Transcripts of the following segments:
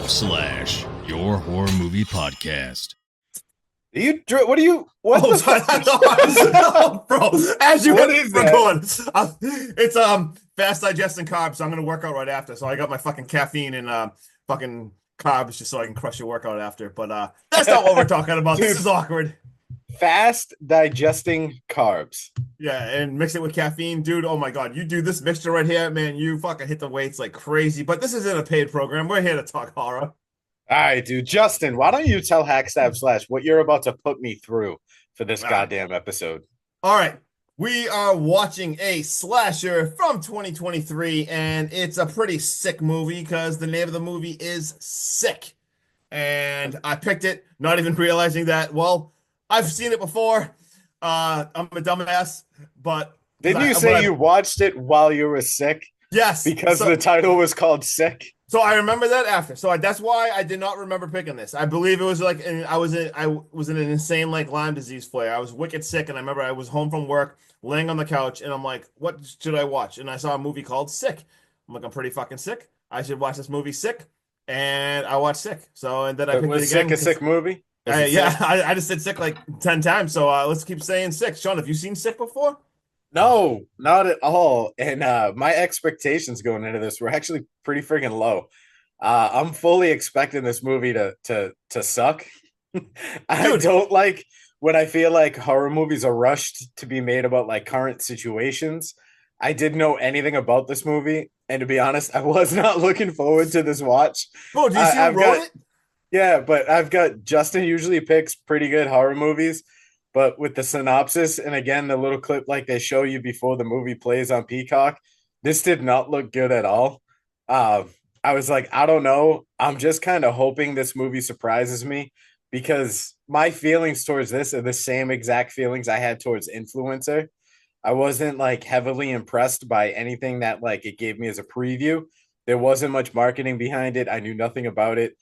Slash, your horror movie podcast. What are you? What Oh, the sorry. fuck? Oh, bro, as you What were is that? going, it's fast digesting carbs. So I'm gonna work out right after. So I got my fucking caffeine and fucking carbs just so I can crush your workout after. But that's not what we're talking about. This Dude. is awkward. Fast digesting carbs. Yeah, and mix it with caffeine, dude. Oh my God, you do this mixture right here, man. You fucking hit the weights like crazy. But this isn't a paid program. We're here to talk horror. All right, dude. Justin, why don't you tell Hackstab Slash what you're about to put me through for this Wow. goddamn episode? All right. We are watching a slasher from 2023, and it's a pretty sick movie because the name of the movie is Sick. And I picked it, not even realizing that, well, I've seen it before. I'm a dumbass, but Didn't you say you watched it while you were sick? Yes, Because the title was called Sick? So I remember that after. That's why I did not remember picking this. I believe it was like, and I was in an insane like Lyme disease flare. I was wicked sick, and I remember I was home from work, laying on the couch, and I'm like, "What should I watch?" And I saw a movie called Sick. I'm like, "I'm pretty fucking sick. I should watch this movie, Sick." And I watched Sick. So and then I picked it Was again. Sick a sick movie? I just said Sick like 10 times. So let's keep saying Sick. Sean, have you seen Sick before? No, not at all. And my expectations going into this were actually pretty freaking low. I'm fully expecting this movie to suck. I Dude. don't like when I feel like horror movies are rushed to be made about like current situations. I didn't know anything about this movie, and to be honest, I was not looking forward to this watch. Bro, do you see who wrote it? Yeah, but I've got Justin usually picks pretty good horror movies, but with the synopsis and again the little clip like they show you before the movie plays on Peacock, this did not look good at all. I was like, I don't know. I'm just kind of hoping this movie surprises me because my feelings towards this are the same exact feelings I had towards Influencer. I wasn't like heavily impressed by anything that like it gave me as a preview. There wasn't much marketing behind it. I knew nothing about it.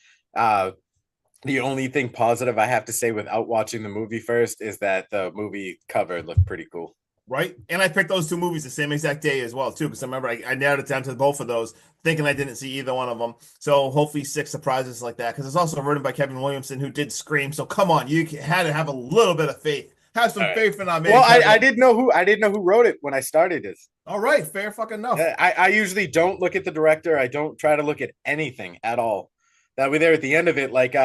The only thing positive I have to say without watching the movie first is that the movie cover looked pretty cool. Right. And I picked those two movies the same exact day as well, too, because I remember I narrowed it down to both of those, thinking I didn't see either one of them. So hopefully Sick surprises like that, because it's also written by Kevin Williamson, who did Scream. So come on, you had to have a little bit of faith. Have some faith in our man. Well, I didn't know who wrote it when I started this. All right, fair fucking enough. I usually don't look at the director. I don't try to look at anything at all. That way there at the end of it, like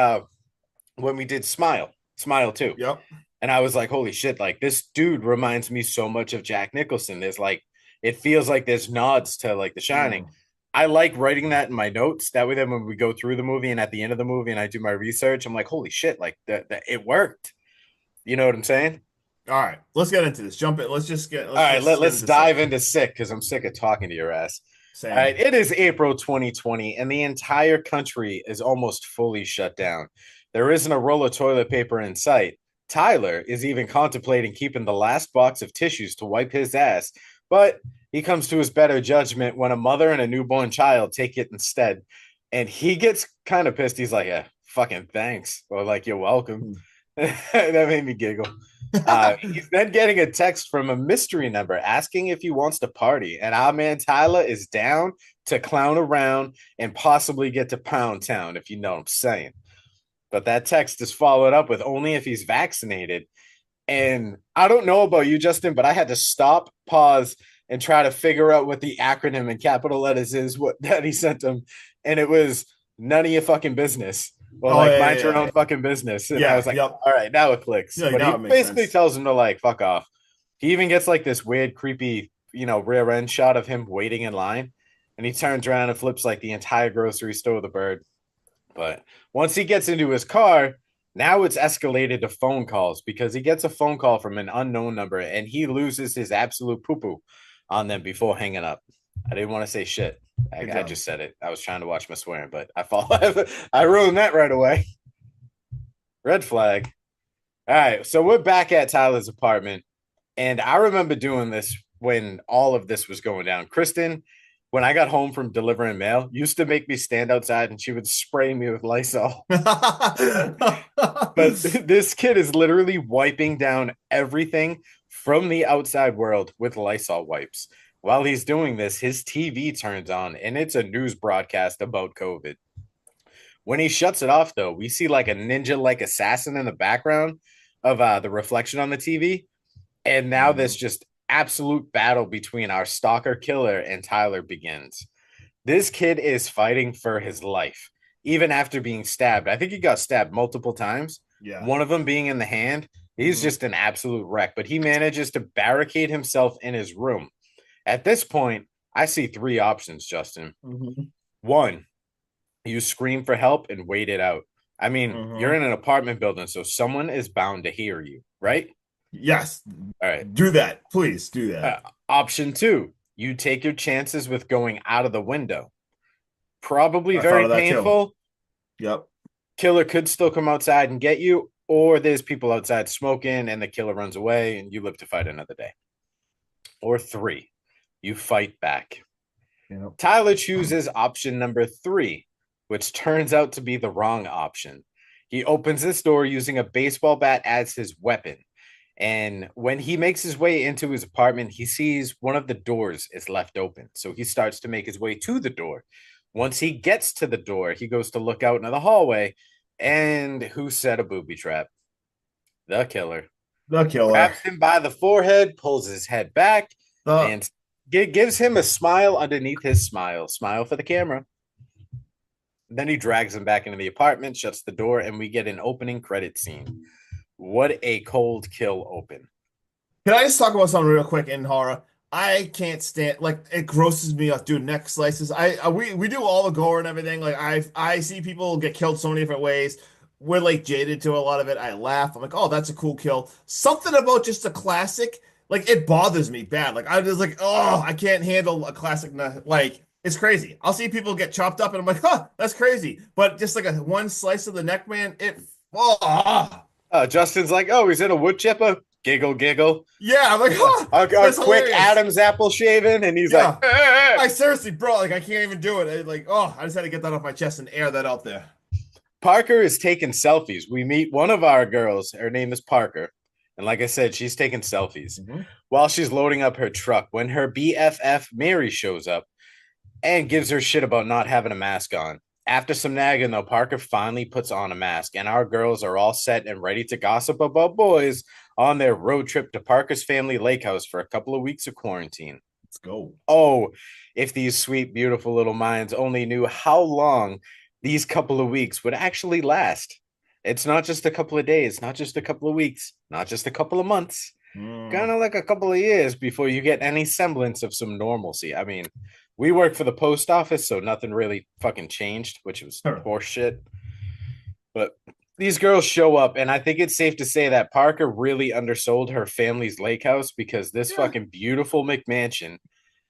when we did Smile 2. Yep. And I was like, holy shit, like this dude reminds me so much of Jack Nicholson. There's like, it feels like there's nods to like The Shining. I like writing that in my notes. That way then when we go through the movie and at the end of the movie and I do my research, I'm like, holy shit, like that it worked. You know what I'm saying? All right, let's get into this. Jump in. Let's dive into Sick because I'm sick of talking to your ass. Same. All right, it is April 2020 and the entire country is almost fully shut down. There isn't a roll of toilet paper in sight. Tyler is even contemplating keeping the last box of tissues to wipe his ass, but he comes to his better judgment when a mother and a newborn child take it instead. And he gets kind of pissed. He's like, yeah, fucking thanks. Or like, you're welcome. That made me giggle. He's then getting a text from a mystery number asking if he wants to party. And our man Tyler is down to clown around and possibly get to Pound Town, if you know what I'm saying. But that text is followed up with only if he's vaccinated. And I don't know about you, Justin, but I had to stop, pause, and try to figure out what the acronym in capital letters is that he sent him. And it was none of your fucking business. Or mind your own fucking business. And I was like, all right, now it clicks. Yeah, but he basically tells him to like, fuck off. He even gets like this weird, creepy, rear end shot of him waiting in line. And he turns around and flips like the entire grocery store with the bird. But once he gets into his car, now it's escalated to phone calls because he gets a phone call from an unknown number and he loses his absolute poo-poo on them before hanging up. I didn't want to say shit. I just said it. I was trying to watch my swearing, but I ruined that right away. Red flag. All right, so we're back at Tyler's apartment, and I remember doing this when all of this was going down. Kristen, when I got home from delivering mail, used to make me stand outside and she would spray me with Lysol. But this kid is literally wiping down everything from the outside world with Lysol wipes. While he's doing this, his TV turns on and it's a news broadcast about COVID. When he shuts it off, though, we see like a ninja-like assassin in the background of the reflection on the TV. And now this just absolute battle between our stalker killer and Tyler begins. This kid is fighting for his life, even after being stabbed. I think he got stabbed multiple times. Yeah. One of them being in the hand. He's just an absolute wreck, but he manages to barricade himself in his room. At this point, I see three options, Justin. One, you scream for help and wait it out. I mean, you're in an apartment building, so someone is bound to hear you, right? Yes. All right. Do that. Please do that. Option two, you take your chances with going out of the window. Probably I very thought of that too. painful. Yep. Killer could still come outside and get you, or there's people outside smoking and the killer runs away and you live to fight another day. Or three, you fight back. Yep. Tyler chooses option number three, which turns out to be the wrong option. He opens this door using a baseball bat as his weapon. And when he makes his way into his apartment, he sees one of the doors is left open. So he starts to make his way to the door. Once he gets to the door, he goes to look out into the hallway. And who set a booby trap? The killer. The killer. Grabs him by the forehead, pulls his head back, and gives him a smile underneath his smile. Smile for the camera. Then he drags him back into the apartment, shuts the door, and we get an opening credit scene. What a cold kill open. Can I just talk about something real quick in horror? I can't stand, like, it grosses me out, dude. Neck slices. We do all the gore and everything. Like, I see people get killed so many different ways. We're like jaded to a lot of it. I laugh. I'm like, oh, that's a cool kill. Something about just a classic, like, it bothers me bad. Like, I'm just like, oh, I can't handle a classic. Like, it's crazy. I'll see people get chopped up, and I'm like, huh, that's crazy. But just like a one slice of the neck, man, Justin's like, oh, he's in a wood chipper. Giggle, giggle. Yeah, I'm like, huh, a quick hilarious. Adam's apple shaving, and he's like, I seriously, bro, like, I can't even do it. I just had to get that off my chest and air that out there. Parker is taking selfies. We meet one of our girls. Her name is Parker. And like I said, she's taking selfies while she's loading up her truck when her BFF Mary shows up and gives her shit about not having a mask on. After some nagging, though, Parker finally puts on a mask, and our girls are all set and ready to gossip about boys on their road trip to Parker's family lake house for a couple of weeks of quarantine. Let's go. Oh, if these sweet, beautiful little minds only knew how long these couple of weeks would actually last. It's not just a couple of days, not just a couple of weeks, not just a couple of months, kind of like a couple of years before you get any semblance of some normalcy. I mean, we work for the post office, so nothing really fucking changed, which was horseshit. But these girls show up, and I think it's safe to say that Parker really undersold her family's lake house because this fucking beautiful McMansion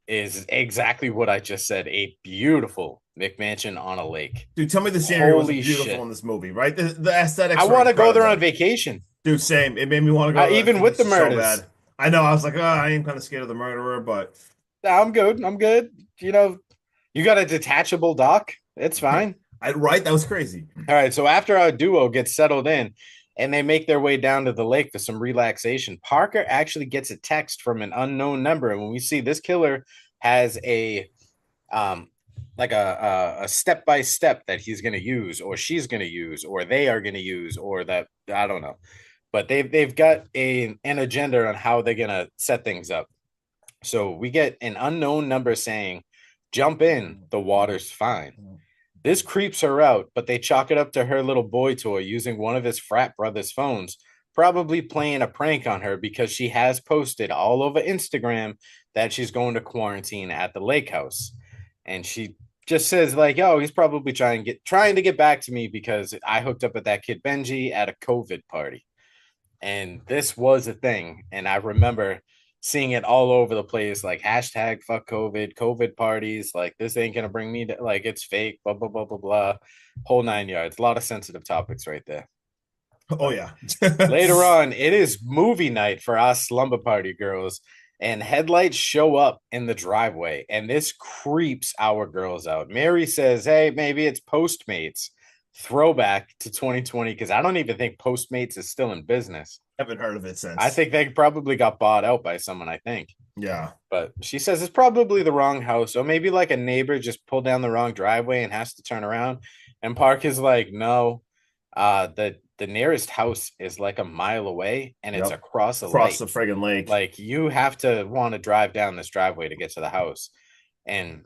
is exactly what I just said, a beautiful McMansion on a lake. Dude, tell me the scenery was beautiful in this movie, right? The aesthetics. I want to go there on vacation. Dude, same. It made me want to go. Even with the murders. So bad. I know. I was like, oh, I am kind of scared of the murderer, but I'm good. I'm good. You know, you got a detachable dock. It's fine. Right? That was crazy. All right. So after our duo gets settled in and they make their way down to the lake for some relaxation, Parker actually gets a text from an unknown number. And when we see this killer has a step-by-step that he's going to use, or she's going to use, or they are going to use, or that, I don't know. But they've got an agenda on how they're going to set things up. So we get an unknown number saying, jump in, the water's fine. This creeps her out, but they chalk it up to her little boy toy using one of his frat brother's phones, probably playing a prank on her because she has posted all over Instagram that she's going to quarantine at the lake house. And she just says like, oh, he's probably trying to get back to me because I hooked up with that kid Benji at a COVID party. And this was a thing. And I remember seeing it all over the place, like hashtag fuck COVID parties. Like, this ain't going to bring me to, like, it's fake, blah, blah, blah, blah, blah. Whole 9 yards. A lot of sensitive topics right there. Oh, yeah. Later on, it is movie night for us slumber party girls. And headlights show up in the driveway. And this creeps our girls out. Mary says, hey, maybe it's Postmates. Throwback to 2020, because I don't even think Postmates is still in business. Haven't heard of it since. I think they probably got bought out by someone, I think. Yeah. But she says it's probably the wrong house, or maybe like a neighbor just pulled down the wrong driveway and has to turn around. And Park is like, no, the nearest house is like a mile away and it's Yep. across a Across lake. the friggin' lake. Like you have to want to drive down this driveway to get to the house. And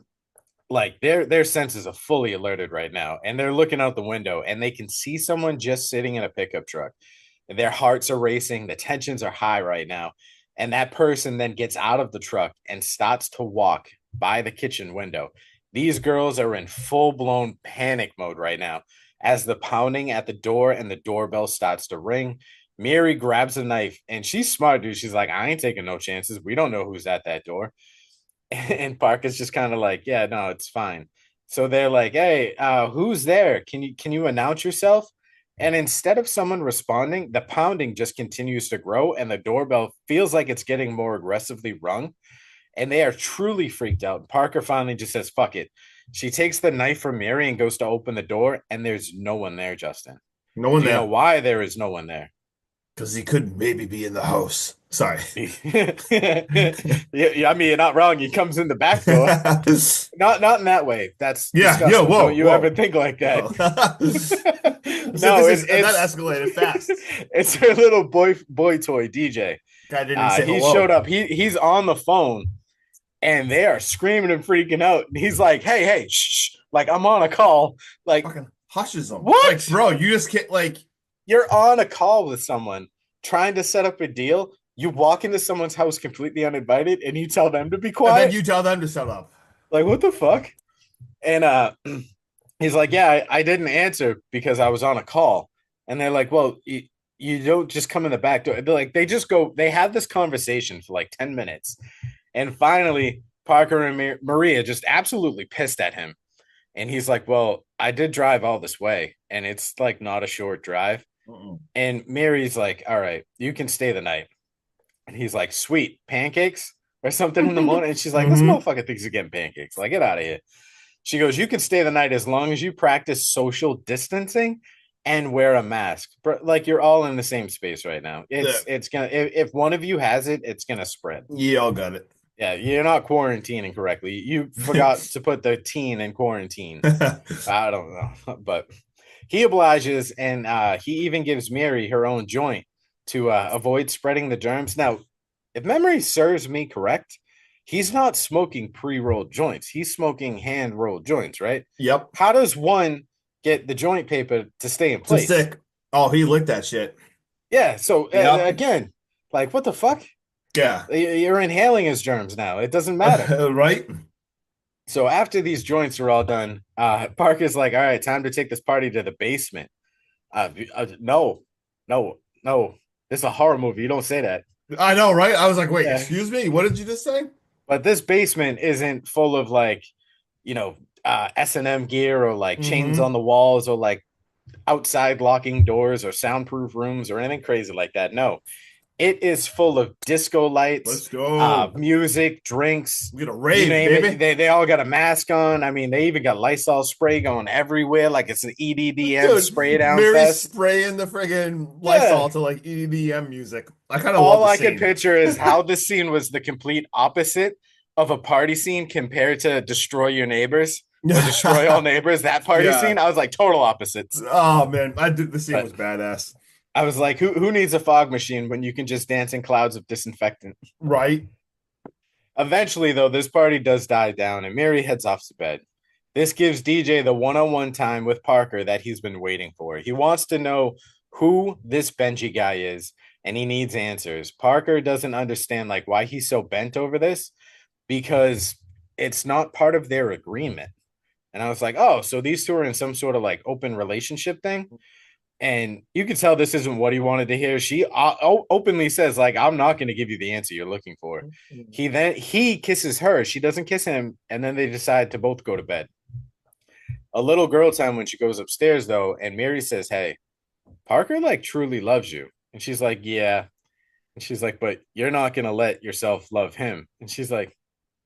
like their senses are fully alerted right now. And they're looking out the window and they can see someone just sitting in a pickup truck. Their hearts are racing, the tensions are high right now. And that person then gets out of the truck and starts to walk by the kitchen window. These girls are in full blown panic mode right now as the pounding at the door and the doorbell starts to ring. Mary grabs a knife and she's smart, dude. She's like, I ain't taking no chances. We don't know who's at that door. And Parker's just kind of like, yeah, no, it's fine. So they're like, hey, who's there? Can you announce yourself? And instead of someone responding, the pounding just continues to grow, and the doorbell feels like it's getting more aggressively rung. And they are truly freaked out. Parker finally just says, fuck it. She takes the knife from Mary and goes to open the door, and there's no one there, Justin. No one Do you know there. why there is no one there? Because he could maybe be in the house. Sorry. Yeah, I mean, you're not wrong. He comes in the back door. Not in that way. That's Yeah, disgusting. yo, whoa, Don't you whoa. ever think like that? No, it's that escalated fast. It's her little boy toy DJ. Guy didn't say He hello. showed up. He's on the phone, and they are screaming and freaking out. And he's like, "Hey, shh! Like I'm on a call. Like Fucking hushes him. What? Like, bro, you just can't like. you're on a call with someone trying to set up a deal. You walk into someone's house completely uninvited, and you tell them to be And quiet. then you tell them to shut up. Like what the fuck?" And he's like, yeah, I didn't answer because I was on a call. And they're like, well, you don't just come in the back door. They're like, they have this conversation for like 10 minutes. And finally, Parker and Maria just absolutely pissed at him. And he's like, well, I did drive all this way and it's like not a short drive. And Mary's like, all right, you can stay the night. And he's like, sweet, pancakes or something in the morning. And she's like, this motherfucker thinks he's getting pancakes. Like, get out of here. She goes, you can stay the night as long as you practice social distancing and wear a mask. Like you're all in the same space right now. It's gonna if one of you has it, it's gonna spread. Yeah, all got it. Yeah, you're not quarantining correctly. You forgot to put the teen in quarantine. I don't know, but he obliges, and he even gives Mary her own joint to avoid spreading the germs. Now, if memory serves me correct, he's not smoking pre-rolled joints. He's smoking hand-rolled joints, right? Yep. How does one get the joint paper to stay in place? Stick. Oh, he licked that shit. Yeah. So Yep. again, like what the fuck? Yeah. You're inhaling his germs now. It doesn't matter. Right? So after these joints are all done, Parker's like, all right, time to take this party to the basement. No. This is a horror movie. You don't say that. I know, right? I was like, wait, Yeah. excuse me? What did you just say? But this basement isn't full of like, S&M gear or like chains on the walls or like outside locking doors or soundproof rooms or anything crazy like that. No, it is full of disco lights. Let's go. Music, drinks. We got a You rave, name baby. it. They all got a mask on. I mean, they even got Lysol spray going everywhere, like it's an EDDM Dude, spray down Mary's fest. spraying the friggin' Yeah. Lysol to like EDM music. I kind of All love the I could scene. picture is how this scene was the complete opposite of a party scene compared to Destroy Your Neighbors or Destroy All Neighbors. That party Yeah. scene, I was like total opposites. Oh man, the scene But- was badass. I was like, who needs a fog machine when you can just dance in clouds of disinfectant? Right? Eventually, though, this party does die down and Mary heads off to bed. This gives DJ the one-on-one time with Parker that he's been waiting for. He wants to know who this Benji guy is and he needs answers. Parker doesn't understand like why he's so bent over this because it's not part of their agreement. And I was like, oh, so these two are in some sort of like open relationship thing. And you can tell this isn't what he wanted to hear. She openly says, like, I'm not going to give you the answer you're looking for. He kisses her. She doesn't kiss him. And then they decide to both go to bed. A little girl time when she goes upstairs, though. And Mary says, hey, Parker, like, truly loves you. And she's like, yeah. And she's like, but you're not going to let yourself love him. And she's like,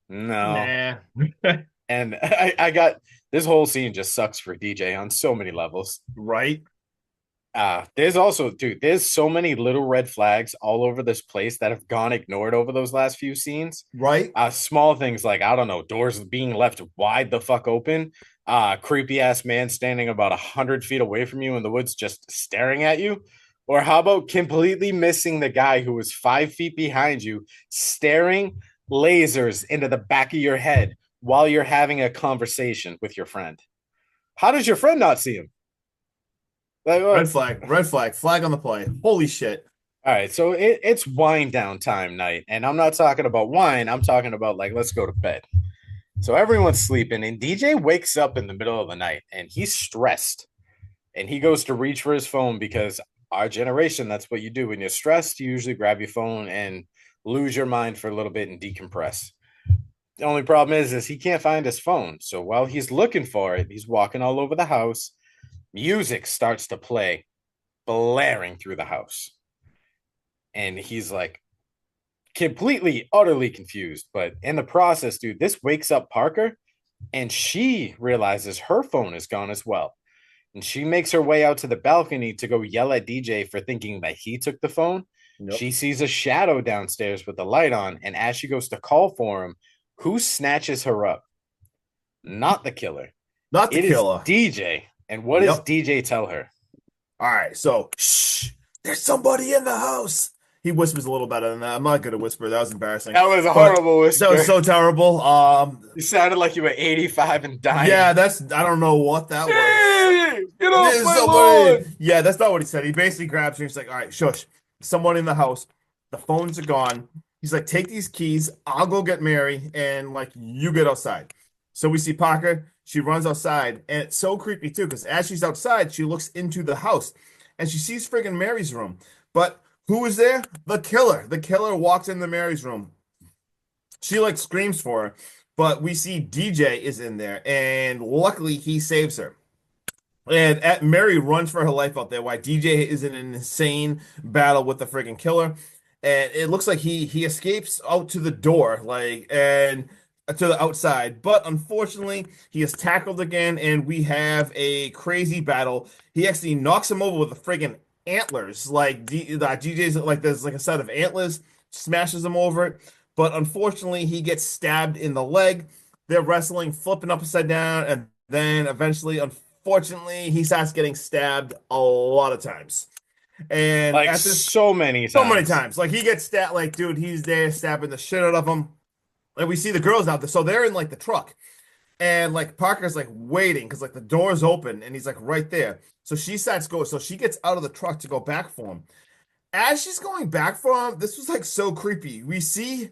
no. Nah. And I got this whole scene just sucks for DJ on so many levels. Right? There's also, dude, there's so many little red flags all over this place that have gone ignored over those last few scenes. Right? Small things like, I don't know, doors being left wide the fuck open. creepy ass man standing about 100 feet away from you in the woods, just staring at you? Or how about completely missing the guy who was 5 feet behind you, staring lasers into the back of your head while you're having a conversation with your friend? How does your friend not see him? Like, Red flag, flag on the play. Holy shit. all right, so it's wind down time night, and I'm not talking about wine. I'm talking about like, let's go to bed. So everyone's sleeping, and DJ wakes up in the middle of the night, and he's stressed, and he goes to reach for his phone because our generation, that's what you do when you're stressed. You usually grab your phone and lose your mind for a little bit and decompress. The only problem is he can't find his phone. So while he's looking for it, he's walking all over the house. Music starts to play, blaring through the house. And he's like completely, utterly confused. But in the process, dude, this wakes up Parker, and she realizes her phone is gone as well. And she makes her way out to the balcony to go yell at DJ for thinking that he took the phone. Yep. She sees a shadow downstairs with the light on. And as she goes to call for him, who snatches her up? Not the killer. Not the It killer. is DJ. And what does DJ tell her? All right, so shh, there's somebody in the house. He whispers a little better than that. I'm not good at whisper. That was embarrassing. That was a horrible whisper. That was so terrible. You sounded like you were 85 and dying. Yeah, I don't know what that was. Hey, get off There's my somebody. lawn. Yeah, that's not what he said. He basically grabs her. He's like, all right, shush. Someone in the house. The phones are gone. He's like, take these keys. I'll go get Mary, and like, you get outside. So we see Parker. She runs outside, and it's so creepy too, because as she's outside, she looks into the house, and she sees friggin' Mary's room. But who is there? The killer. The killer walks into Mary's room. She like screams for her, but we see DJ is in there, and luckily he saves her. And Mary runs for her life out there while DJ is in an insane battle with the friggin' killer. And it looks like he escapes out to the door, like, and to the outside. But unfortunately, he is tackled again, and we have a crazy battle. He actually knocks him over with the friggin' antlers. Like, DJ's like, there's like a set of antlers, smashes him over it. But unfortunately, he gets stabbed in the leg. They're wrestling, flipping upside down, and then eventually, unfortunately, he starts getting stabbed a lot of times. And Like so many times. Like he gets stabbed. Like, dude, he's there stabbing the shit out of him. And we see the girls out there. So they're in like the truck. And like Parker's like waiting because like the door's open and he's like right there. So she starts going. So she gets out of the truck to go back for him. As she's going back for him, this was like so creepy. We see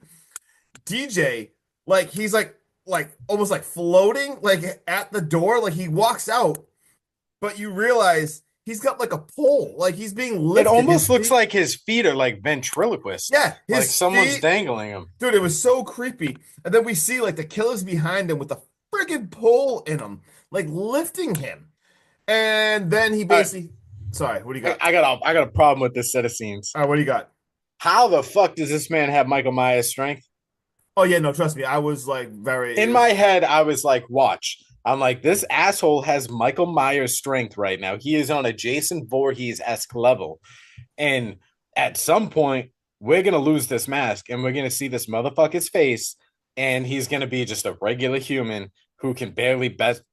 DJ, like he's like almost like floating like at the door. Like he walks out, but you realize he's got like a pole, like he's being lifted. It almost looks like his feet are like ventriloquists. Yeah, like someone's feet, dangling him. Dude, it was so creepy. And then we see like the killer's behind him with a friggin' pole in him, like lifting him. And then he basically, sorry, what do you got? I got a problem with this set of scenes. All right, what do you got? How the fuck does this man have Michael Myers' strength? Oh yeah, no, trust me, I was like very in my head. I was like, watch. I'm like, this asshole has Michael Myers' strength right now. He is on a Jason Voorhees-esque level. And at some point, we're going to lose this mask and we're going to see this motherfucker's face. And he's going to be just a regular human who can barely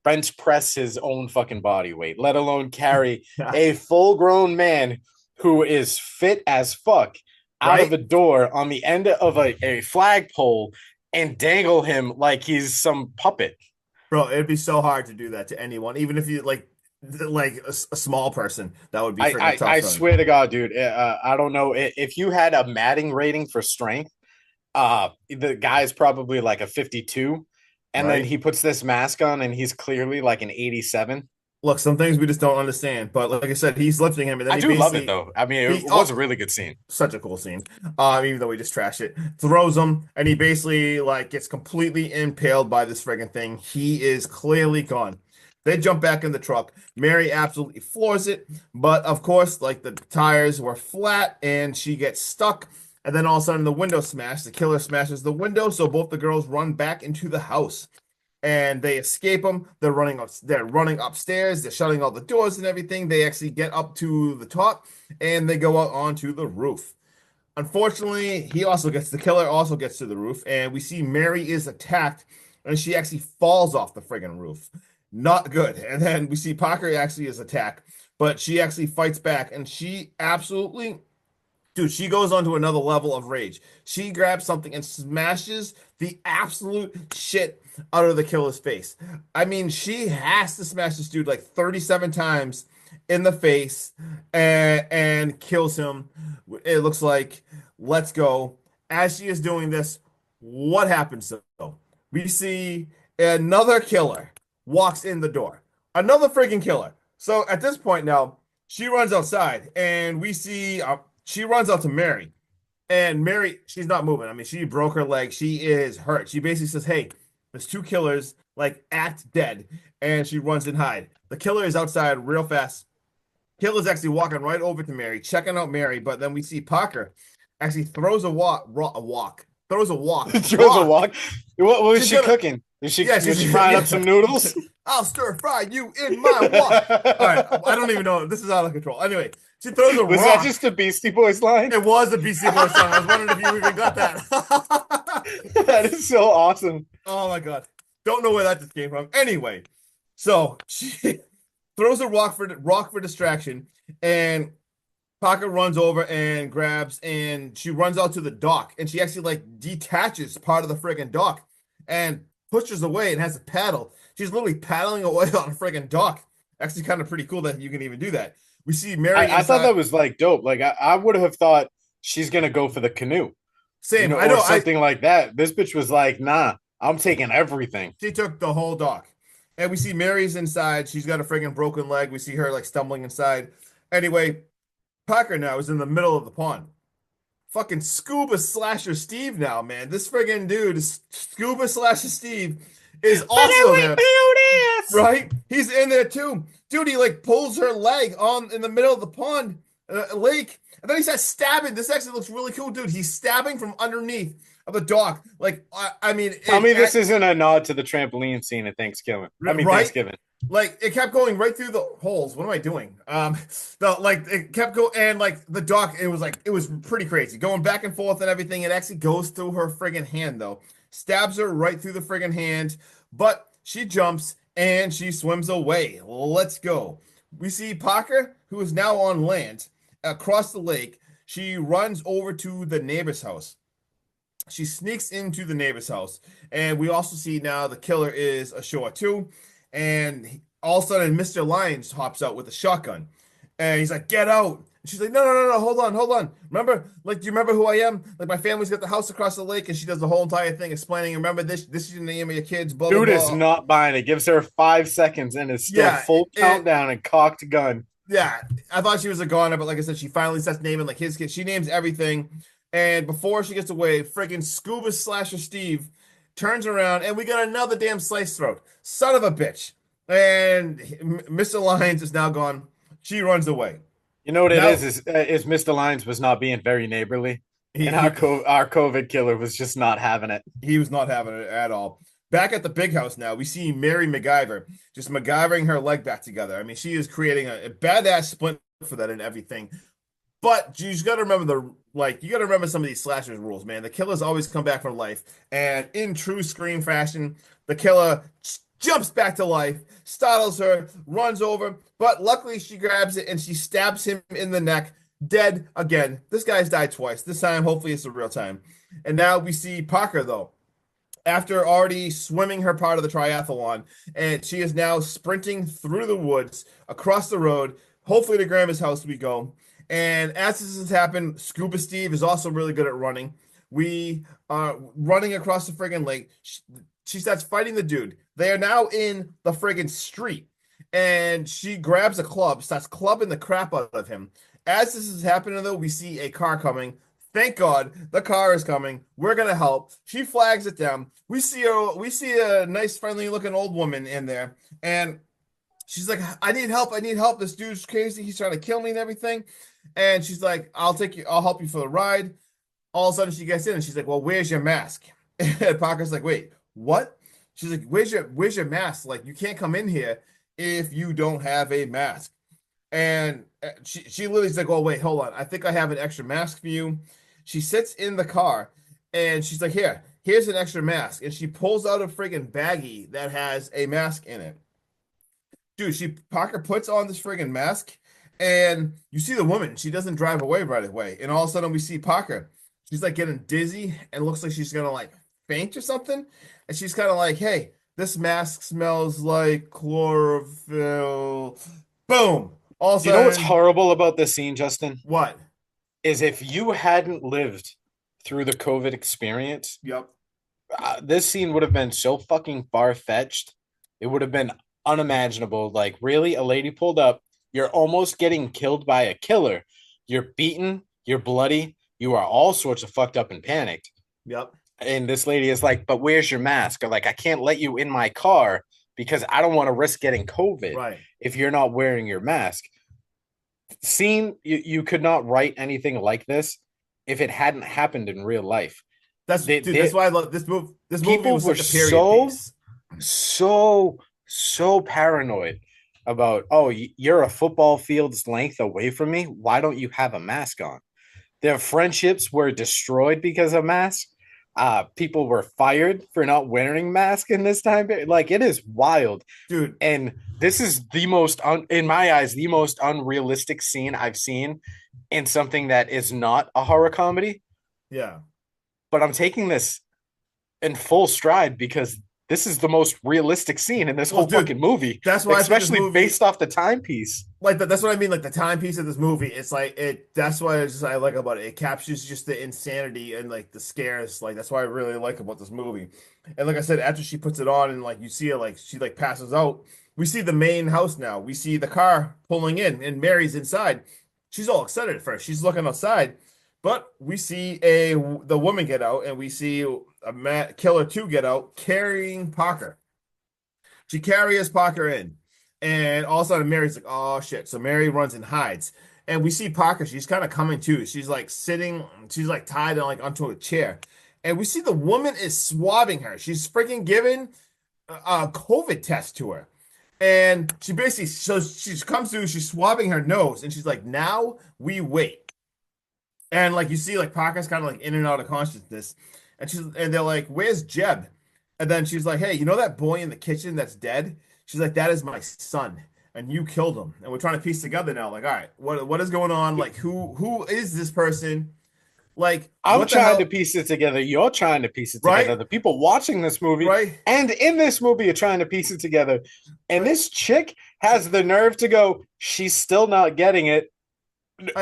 bench press his own fucking body weight, let alone carry a full-grown man who is fit as fuck out of a door on the end of a flagpole and dangle him like he's some puppet. Bro, it'd be so hard to do that to anyone, even if you like a small person. That would be freaking tough. I swear to God, dude. I don't know if you had a matting rating for strength. The guy's probably like a 52, and then he puts this mask on, and he's clearly like an 87. Look, some things we just don't understand, but like I said, he's lifting him, and then I do love it though. I mean, it was a really good scene. Such a cool scene. Even though we just trashed it, throws him, and he basically like gets completely impaled by this friggin' thing. He is clearly gone. They jump back in the truck. Mary absolutely floors it, but of course, like the tires were flat, and she gets stuck. And then all of a sudden, the window smashed. The killer smashes the window, so both the girls run back into the house. And they escape them. They're running upstairs. They're shutting all the doors and everything. They actually get up to the top and they go out onto the roof. Unfortunately, the killer also gets to the roof, and we see Mary is attacked and she actually falls off the friggin' roof. not good. And then we see Parker actually is attack, but she actually fights back, and she absolutely, dude, she goes on to another level of rage. She grabs something and smashes the absolute shit out of the killer's face. I mean, she has to smash this dude like 37 times in the face and kills him. It looks like, let's go. As she is doing this, what happens though? We see another killer walks in the door. Another freaking killer. So at this point now, she runs outside, and we see she runs out to Mary. And Mary, she's not moving. I mean, she broke her leg. She is hurt. She basically says, "Hey, there's two killers, like act dead." And she runs and hide. The killer is outside real fast. Killer's actually walking right over to Mary, checking out Mary. But then we see Parker actually throws a walk, throws a walk, Throws a walk. What was She's she gonna- cooking? Was she she's frying up some noodles? I'll stir fry you in my walk. All right, I don't even know. This is out of control. Anyway, she throws a Was rock. that just a Beastie Boys line? It was a BC Boy song. I was wondering if you even got that. That is so awesome. Oh my god. Don't know where that just came from. Anyway, so she throws a rock for distraction, and Parker runs over and grabs, and she runs out to the dock, and she actually like detaches part of the friggin' dock and pushes away and has a paddle. She's literally paddling away on a friggin' dock. Actually, kind of pretty cool that you can even do that. We see Mary. I thought that was like dope. Like I would have thought she's gonna go for the canoe. Same. You know, I know. or something like that. This bitch was like, nah, I'm taking everything. She took the whole dock. And we see Mary's inside. She's got a friggin' broken leg. We see her like stumbling inside. Anyway, Parker now is in the middle of the pond. Fucking Scuba Slasher Steve now, man. This friggin' dude, Scuba Slasher Steve, is also there. Right? He's in there too. Dude, he like pulls her leg on in the middle of the pond, lake. And then he starts stabbing. This actually looks really cool, dude. He's stabbing from underneath of the dock. Like, I mean, Tell me this isn't a nod to the trampoline scene at Thanksgiving. Right? Thanksgiving. Like it kept going right through the holes. What am I doing? It kept going, and like the dock, it was pretty crazy, going back and forth and everything. It actually goes through her friggin' hand though, stabs her right through the friggin' hand, but she jumps and she swims away. Let's go. We see Parker, who is now on land across the lake. She runs over to the neighbor's house. She sneaks into the neighbor's house, and we also see now the killer is ashore too. And all of a sudden, Mr. Lyons hops out with a shotgun, and he's like, "Get out!" And she's like, "No, hold on. Remember, like, do you remember who I am? Like, my family's got the house across the lake." And she does the whole entire thing explaining, "Remember this? This is the name of your kids." Blah, Dude blah, is blah. not buying it. Gives her 5 seconds and is still full countdown and cocked gun. Yeah, I thought she was a goner, but like I said, she finally starts naming like his kids. She names everything, and before she gets away, friggin' Scuba Slasher Steve turns around, and we got another damn slice throat. Son of a bitch. And Mr. Lyons is now gone. She runs away. You know what Now- it is Mr. Lyons was not being very neighborly. And our COVID killer was just not having it. He was not having it at all. Back at the big house now, we see Mary MacGyver just MacGyvering her leg back together. I mean, she is creating a badass splint for that and everything. But you just got to remember you got to remember some of these slashers rules, man. The killers always come back from life, and in true Scream fashion, the killer jumps back to life, startles her, runs over, but luckily she grabs it and she stabs him in the neck, dead again. This guy's died twice. This time, hopefully, it's the real time. And now we see Parker though, after already swimming her part of the triathlon, and she is now sprinting through the woods across the road. Hopefully, to Grandma's house we go. And as this has happened, Scuba Steve is also really good at running. We are running across the friggin' lake. She starts fighting the dude. They are now in the friggin' street. And she grabs a club, starts clubbing the crap out of him. As this is happening, though, we see a car coming. Thank God the car is coming. We're gonna help. She flags it down. We see a nice, friendly looking old woman in there. And she's like, I need help. This dude's crazy. He's trying to kill me and everything. And she's like, I'll help you for the ride. All of a sudden she gets in and she's like, well, where's your mask? And Parker's like, wait, what? She's like, where's your mask? Like, you can't come in here if you don't have a mask. And she literally's like, oh, wait, hold on. I think I have an extra mask for you. She sits in the car and she's like, here's an extra mask. And she pulls out a friggin' baggie that has a mask in it. Dude, Parker puts on this friggin' mask, and you see the woman. She doesn't drive away right away, and all of a sudden we see Parker. She's like getting dizzy and looks like she's gonna like faint or something, and she's kind of like, "Hey, this mask smells like chlorophyll." Boom! All of a You know what's sudden, horrible about this scene, Justin? what? Is if you hadn't lived through the COVID experience, Yep. this scene would have been so fucking far-fetched. It would have been unimaginable. Like, really, a lady pulled up. You're almost getting killed by a killer. You're beaten. You're bloody. You are all sorts of fucked up and panicked. Yep. And this lady is like, "But where's your mask?" Or like, "I can't let you in my car because I don't want to risk getting COVID Right. if you're not wearing your mask." Scene, you could not write anything like this if it hadn't happened in real life. That's why I love this movie. This movie People was were such a period so piece. so paranoid about, oh, you're a football field's length away from me. Why don't you have a mask on? Their friendships were destroyed because of masks. People were fired for not wearing masks in this time. Like, it is wild. Dude, And this is the most, in my eyes, the most unrealistic scene I've seen in something that is not a horror comedy. yeah. But I'm taking this in full stride because this is the most realistic scene in this Well, whole dude, fucking movie, that's why I think this especially movie- based off the timepiece. Like that's what I mean. Like the timepiece of this movie, it's like it. That's what I like about it. It captures just the insanity and like the scares. Like that's why I really like about this movie. And like I said, after she puts it on and like you see her, like she like passes out. We see the main house now. We see the car pulling in, and Mary's inside. She's all excited at first. She's looking outside, but we see the woman get out, and we see a killer two get out carrying Parker. She carries Parker in. And all of a sudden, Mary's like, oh shit. So Mary runs and hides. And we see Parker, she's kind of coming to. She's like sitting, she's like tied like onto a chair. And we see the woman is swabbing her. She's freaking giving a COVID test to her. And she basically, so she comes through, she's swabbing her nose, and she's like, now we wait. And like you see, like Parker's kind of like in and out of consciousness. And they're like, where's Jeb? And then she's like, hey, you know that boy in the kitchen that's dead? She's like, that is my son, and you killed him. And we're trying to piece together now, like, all right, what is going on? Like, who is this person? Like, I'm what the trying hell? to piece it together. You're trying to piece it Right? together. The people watching this movie Right? and in this movie are trying to piece it together. And this chick has the nerve to go, she's still not getting it.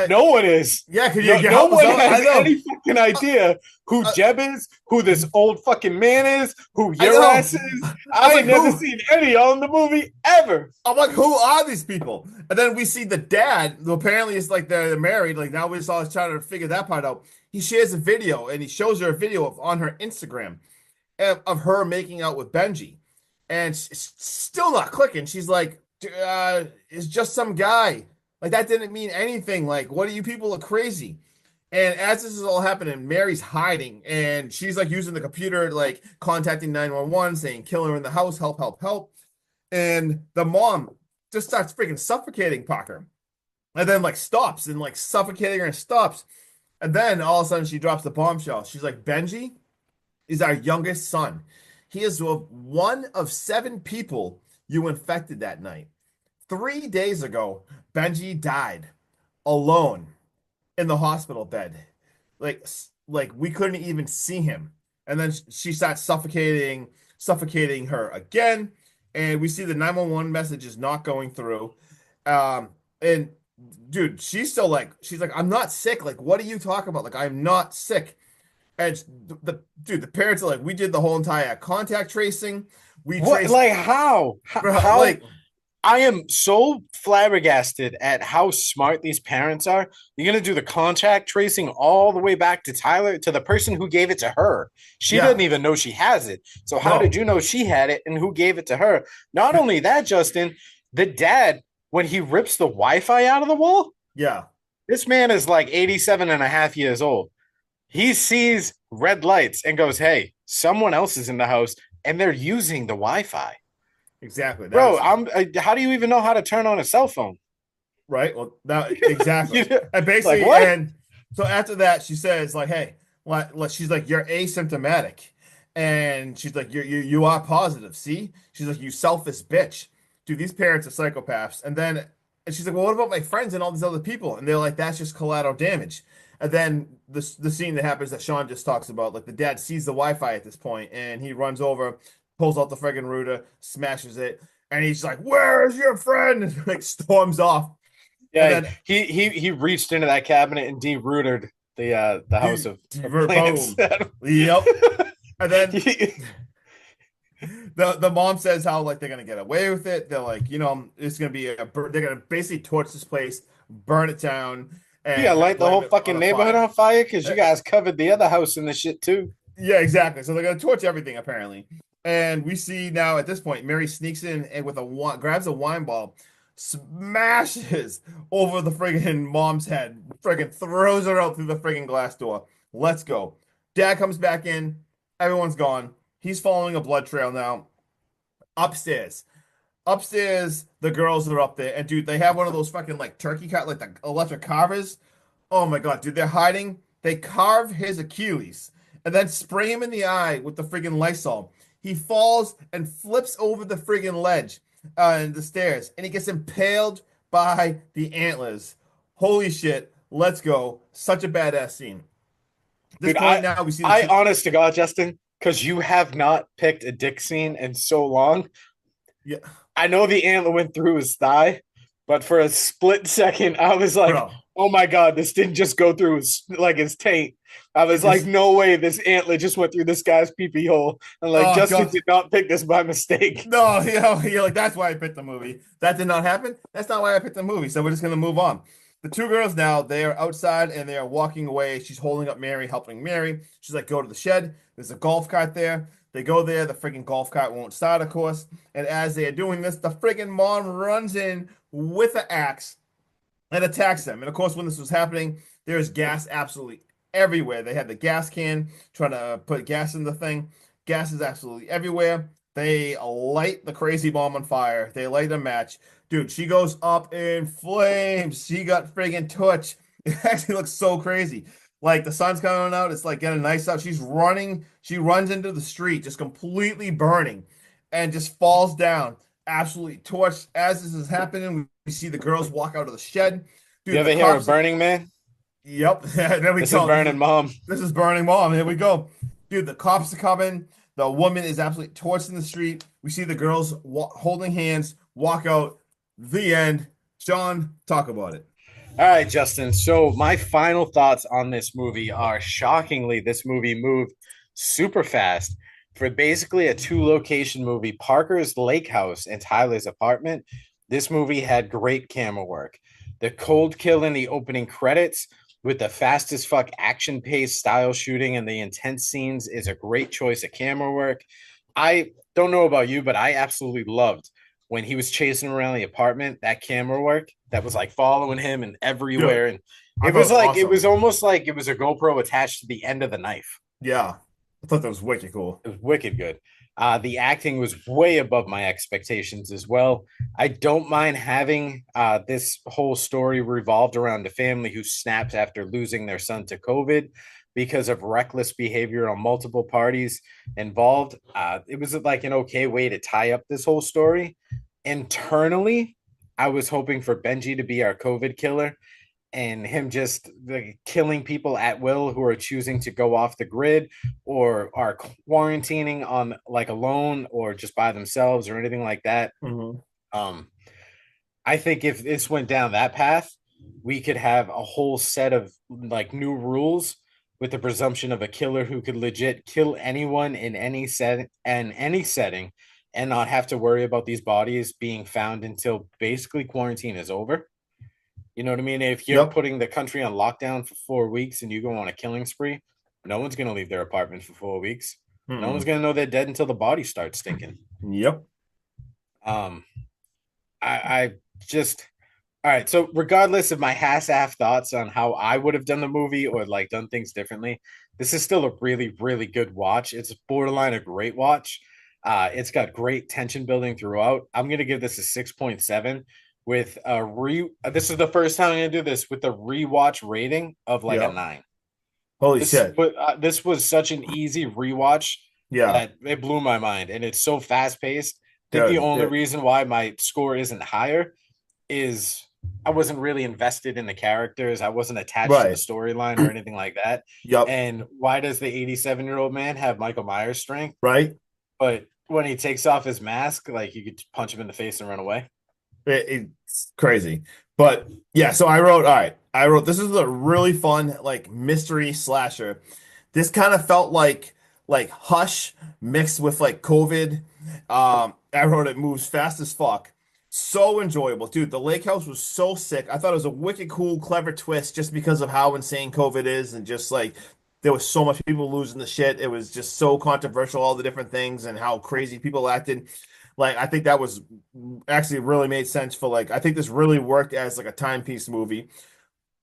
No one is. Yeah, could No, you no help us one out? I has know. any fucking idea who Jeb is, who this old fucking man is, who I your know. ass is. I like, ain't never who? seen any of y'all in the movie ever. I'm like, who are these people? And then we see the dad, who apparently is like they're married. Like now we saw us trying to figure that part out. He shares a video and he shows her a video on her Instagram of her making out with Benji. And it's still not clicking. She's like, it's just some guy. Like that didn't mean anything. Like, what are you people are crazy? And as this is all happening, Mary's hiding and she's like using the computer, like contacting 911, saying killer in the house, help, help, help. And the mom just starts freaking suffocating Parker. And then like stops and like suffocating her and stops. And then all of a sudden she drops the bombshell. She's like, Benji is our youngest son. He is one of 7 people you infected that night. 3 days ago, Benji died alone in the hospital bed. Like we couldn't even see him. And then she starts suffocating her again. And we see the 911 message is not going through. And dude, she's like, I'm not sick. Like, what are you talking about? Like, I'm not sick. And the parents are like, we did the whole entire contact tracing. We What? traced, Like, how? bro, How? like, I am so flabbergasted at how smart these parents are. You're going to do the contact tracing all the way back to Tyler, to the person who gave it to her. She Yeah. doesn't even know she has it. So how No. did you know she had it and who gave it to her? Not only that, Justin, the dad, when he rips the Wi-Fi out of the wall, yeah, this man is like 87 and a half years old. He sees red lights and goes, hey, someone else is in the house and they're using the Wi-Fi. exactly. Bro, That's- how do you even know how to turn on a cell phone? right. Well, now exactly. You- And basically, Like, what? and so after that, she says, like, hey, she's like, you're asymptomatic. And she's like, you are positive. See? She's like, you selfish bitch. dude, these parents are psychopaths. And she's like, well, what about my friends and all these other people? And they're like, that's just collateral damage. And then the scene that happens that Sean just talks about, like the dad sees the Wi-Fi at this point, and he runs over, pulls out the friggin' router, smashes it, and he's like, "Where is your friend?" And like storms off. And Yeah, then he reached into that cabinet and derooted the house of plants. boom. Yep. And then the mom says how like they're gonna get away with it. They're like, it's gonna be they're gonna basically torch this place, burn it down, You gotta and light the light whole it fucking on neighborhood fire. on fire because you guys covered the other house in the shit too. Yeah, exactly. So they're gonna torch everything apparently. And we see now at this point, Mary sneaks in and with grabs a wine bottle, smashes over the friggin' mom's head, friggin' throws her out through the friggin' glass door. Let's go. Dad comes back in. Everyone's gone. He's following a blood trail now. Upstairs. Upstairs, the girls are up there. And dude, they have one of those fucking like turkey cut, like the electric carvers. Oh my God, dude, they're hiding. They carve his Achilles and then spray him in the eye with the friggin' Lysol. He falls and flips over the friggin' ledge and the stairs, and he gets impaled by the antlers. Holy shit, let's go. Such a badass scene. At this Dude, point now, we see the I honest to God, Justin, because you have not picked a dick scene in so long. yeah, I know the antler went through his thigh, but for a split second, I was like, bro. "Oh my God, this didn't just go through his taint." I was like, "No way, this antler just went through this guy's pee hole." And like, Oh Justin God. did not pick this by mistake. No, you're like, that's why I picked the movie. That did not happen. That's not why I picked the movie. So we're just gonna move on. The two girls now, they are outside and they are walking away. She's holding up Mary, helping Mary. She's like, go to the shed. There's a golf cart there. They go there. The friggin' golf cart won't start, of course. And as they are doing this, the friggin' mom runs in with an axe and attacks them. And of course, when this was happening, there's gas absolutely everywhere. They had the gas can trying to put gas in the thing. Gas is absolutely everywhere. They light the crazy bomb on fire. They light a match. Dude, she goes up in flames. She got friggin' touch. It actually looks so crazy. Like the sun's coming out. It's like getting nice out. She's running. She runs into the street, just completely burning and just falls down. Absolutely torched. As this is happening, we see the girls walk out of the shed. Dude, You ever the hear of cops. Burning Man? Yep. There we This go. is Burning Mom. This is Burning Mom. Here we go. Dude, the cops are coming. The woman is absolutely torched in the street. We see the girls holding hands, walk out. The end. Sean, talk about it. All right, Justin. So my final thoughts on this movie are shockingly, this movie moved super fast. For basically a two-location movie, Parker's lake house and Tyler's apartment, this movie had great camera work. The cold kill in the opening credits with the fastest fuck action pace style shooting and the intense scenes is a great choice of camera work. I don't know about you, but I absolutely loved when he was chasing around the apartment, that camera work that was like following him and everywhere. And I it thought was like, awesome. it was almost like it was a GoPro attached to the end of the knife. Yeah. I thought that was wicked cool. It was wicked good. The acting was way above my expectations as well. I don't mind having this whole story revolved around a family who snaps after losing their son to COVID because of reckless behavior on multiple parties involved. It was like an okay way to tie up this whole story. Internally, I was hoping for Benji to be our COVID killer and him just like killing people at will who are choosing to go off the grid or are quarantining on like alone or just by themselves or anything like that. Mm-hmm. I think if this went down that path, we could have a whole set of like new rules with the presumption of a killer who could legit kill anyone in any setting and not have to worry about these bodies being found until basically quarantine is over. You know what I mean? If you're putting the country on lockdown for 4 weeks and you go on a killing spree, no one's going to leave their apartment for 4 weeks. No one's going to know they're dead until the body starts stinking. Yep. I just, all right. So regardless of my half thoughts on how I would have done the movie or like done things differently, this is still a really, really good watch. It's borderline a great watch. It's got great tension building throughout. I'm going to give this a 6.7 with this is the first time I'm going to do this with a rewatch rating of like a 9. Holy shit. This was such an easy rewatch Yeah. that it blew my mind. And it's so fast paced. I think the Dude, only dude. reason why my score isn't higher is I wasn't really invested in the characters. I wasn't attached to the Right. storyline or anything like that. Yep. And why does the 87-year-old man have Michael Myers strength? Right. But when he takes off his mask, like you could punch him in the face and run away. It's crazy. But yeah, so I wrote this is a really fun like mystery slasher. This kind of felt like Hush mixed with like COVID. I wrote it moves fast as fuck. So enjoyable. Dude, the lake house was so sick. I thought it was a wicked cool, clever twist just because of how insane COVID is and just like there was so much people losing the shit. It was just so controversial, all the different things and how crazy people acted. Like I think that was actually really made sense for like I think this really worked as like a timepiece movie.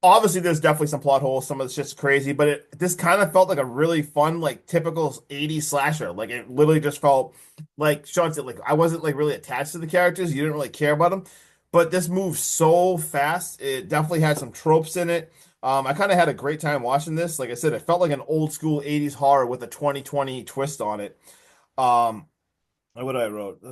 Obviously, there's definitely some plot holes. Some of it's just crazy, but this kind of felt like a really fun, like typical 80s slasher. Like it literally just felt like Sean said, like I wasn't like really attached to the characters. You didn't really care about them, but this moved so fast. It definitely had some tropes in it. I kind of had a great time watching this. Like I said, it felt like an old school 80s horror with a 2020 twist on it. Um, what I wrote.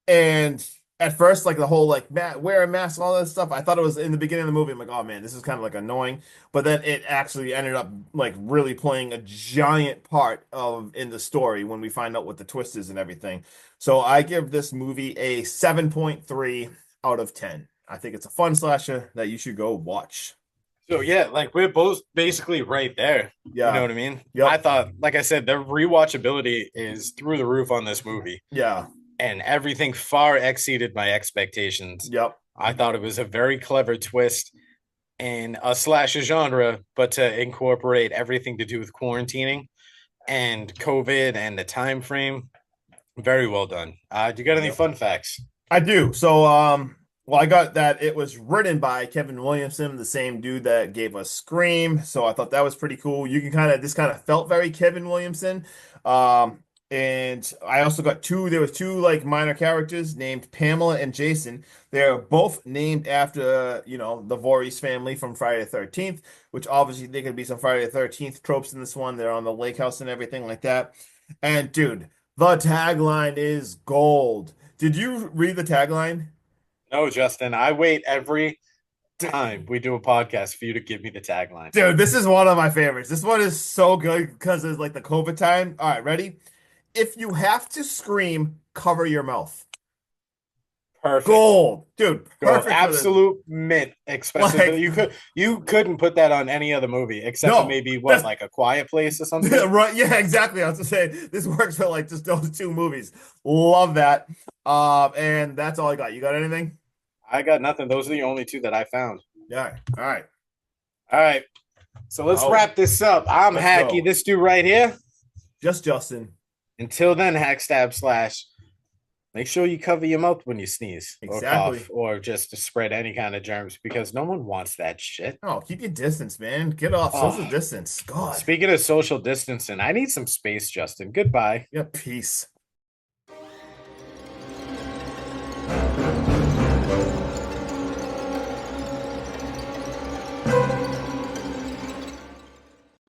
And at first, like the whole like wear a mask, all that stuff, I thought it was in the beginning of the movie. I'm like, oh man, this is kind of like annoying. But then it actually ended up like really playing a giant part of in the story when we find out what the twist is and everything. So I give this movie a 7.3 out of 10. I think it's a fun slasher that you should go watch. So yeah, like we're both basically right there. You know Yeah. what I mean? I Yep. thought, like I said, the rewatchability is through the roof on this movie, Yeah. and everything far exceeded my expectations. Yep. I thought it was a very clever twist in a slasher genre, but to incorporate everything to do with quarantining and COVID and the time frame. Very well done. Do you got any Yep. fun facts? I do. So, well, I got that it was written by Kevin Williamson, the same dude that gave us Scream. So I thought that was pretty cool. You can this kind of felt very Kevin Williamson. And I also got there was two like minor characters named Pamela and Jason. They're both named after, the Voorhees family from Friday the 13th, which obviously there could be some Friday the 13th tropes in this one. They're on the lake house and everything like that. And dude, the tagline is gold. Did you read the tagline? No, Justin. I wait every time we do a podcast for you to give me the tagline. Dude, this is one of my favorites. This one is so good because it's like the COVID time. All right, ready? If you have to scream, cover your mouth. Perfect. Gold, dude. Gold. Perfect. Absolute mint. Especially Like- you couldn't put that on any other movie except No, for maybe that's- like A Quiet Place or something. Right? Yeah, exactly. I was to say this works for like just those two movies. Love that. And that's all I got. You got anything? I got nothing. Those are the only two that I found. Yeah. All right. All right. So let's Oh, wrap this up. I'm let's Hacky, go. this dude right here. Just Justin. Until then, hack, stab, slash. Make sure you cover your mouth when you sneeze Exactly. or cough or just to spread any kind of germs because no one wants that shit. Oh, keep your distance, man. Get off Oh. social distance. God. Speaking of social distancing, I need some space, Justin. Goodbye. Yeah, peace.